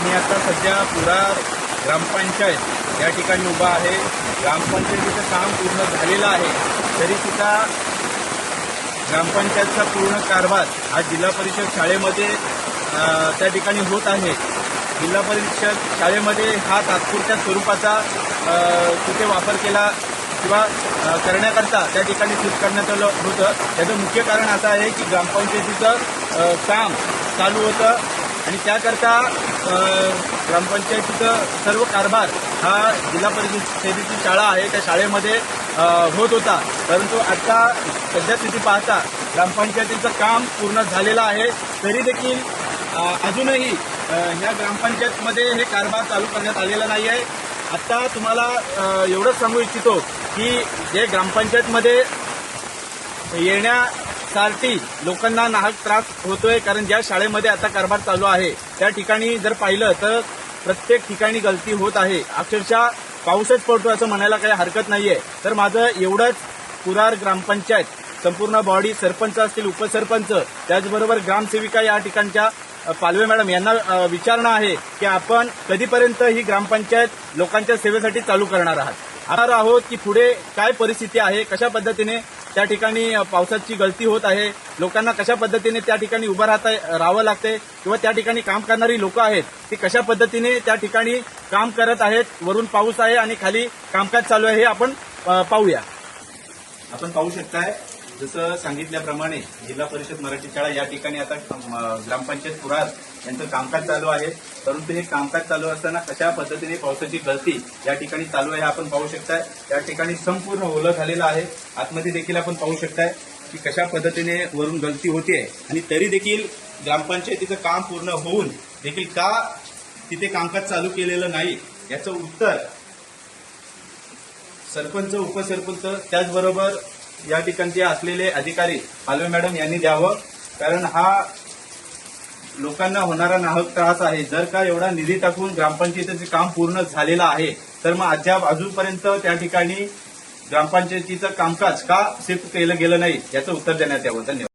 मी आता सध्या पुरार ग्रामपंचायत या ठिकाणी उभा आहे। ग्रामपंचायतीचं काम पूर्ण झालेलं आहे, तरी सुद्धा ग्रामपंचायतचा पूर्ण कारभार हा जिल्हा परिषद शाळेमध्ये त्या ठिकाणी होत आहे। जिल्हा परिषद शाळेमध्ये हा तात्पुरत्या स्वरूपाचा तिथे वापर केला किंवा करण्याकरता त्या ठिकाणी शिफ्ट करण्यात आलं होतं। त्याचं मुख्य कारण असं आहे की ग्रामपंचायतीचं काम चालू होतं आणि त्याकरता ग्रामपंचायतीचं सर्व कारभार हा जिल्हा परिषदेची शाळा आहे त्या शाळेमध्ये होत होता। परंतु आता सध्या स्थिती पाहता ग्रामपंचायतीचं काम पूर्ण झालेलं आहे, तरी देखील अजूनही या ग्रामपंचायतमध्ये हे कारभार चालू करण्यात आलेला नाही आहे। आता तुम्हाला एवढंच सांगू इच्छितो की जे ग्रामपंचायतमध्ये येण्यासाठी लोकांना नाहक त्रास होतोय, कारण ज्या शाळेमध्ये आता कारभार चालू आहे त्या ठिकाणी जर पाहिलं तर प्रत्येक ठिकाणी गलती होत आहे। अक्षरशः पाऊसच पडतो असं म्हणायला काही हरकत नाहीये। तर माझं एवढंच पुरार ग्रामपंचायत संपूर्ण बॉडी सरपंच असतील, उपसरपंच, त्याचबरोबर ग्रामसेविका या ठिकाणच्या पालवे मॅडम यांना विचारणं आहे की आपण कधीपर्यंत ही ग्रामपंचायत लोकांच्या सेवेसाठी चालू करणार आहोत की पुढे काय परिस्थिती आहे, कशा पद्धतीने त्या ठिकाणी पावसाची गळती होत आहे, लोकांना कशा पद्धतीने त्या ठिकाणी उभं राहावं लागते किंवा त्या ठिकाणी काम करणारी लोक आहेत ती कशा पद्धतीने त्या ठिकाणी काम करत आहेत। वरून पाऊस आहे आणि खाली कामकाज चालू आहे हे आपण पाहूया। आपण पाहू शकताय जसं सांगितल्याप्रमाणे जिल्हा परिषद मराठी शाळा या ठिकाणी आता ग्रामपंचायत पुरार यांचं कामकाज चालू आहे। परंतु हे कामकाज चालू असताना कशा पद्धतीने पावसाची गळती या ठिकाणी चालू आहे आपण पाहू शकताय। या ठिकाणी संपूर्ण ओलं झालेलं आहे। आतमध्ये देखील आपण पाहू शकताय की कशा पद्धतीने वरून गळती होते आणि तरी देखील ग्रामपंचायतीचं काम पूर्ण होऊन देखील का तिथे कामकाज चालू केलेलं नाही याचं उत्तर सरपंच, उपसरपंच, त्याचबरोबर या ठिकाणचे असलेले अधिकारी पालवे मॅडम यांनी द्यावं, कारण हा लोकांना होणारा नाहक त्रास आहे। जर का एवढा निधी टाकून ग्रामपंचायतीचे काम पूर्ण झालेलं आहे तर मग अजूनपर्यंत त्या ठिकाणी ग्रामपंचायतीचं कामकाज का शिफ्ट केलं गेलं नाही याचं उत्तर देण्यात यावं। धन्यवाद।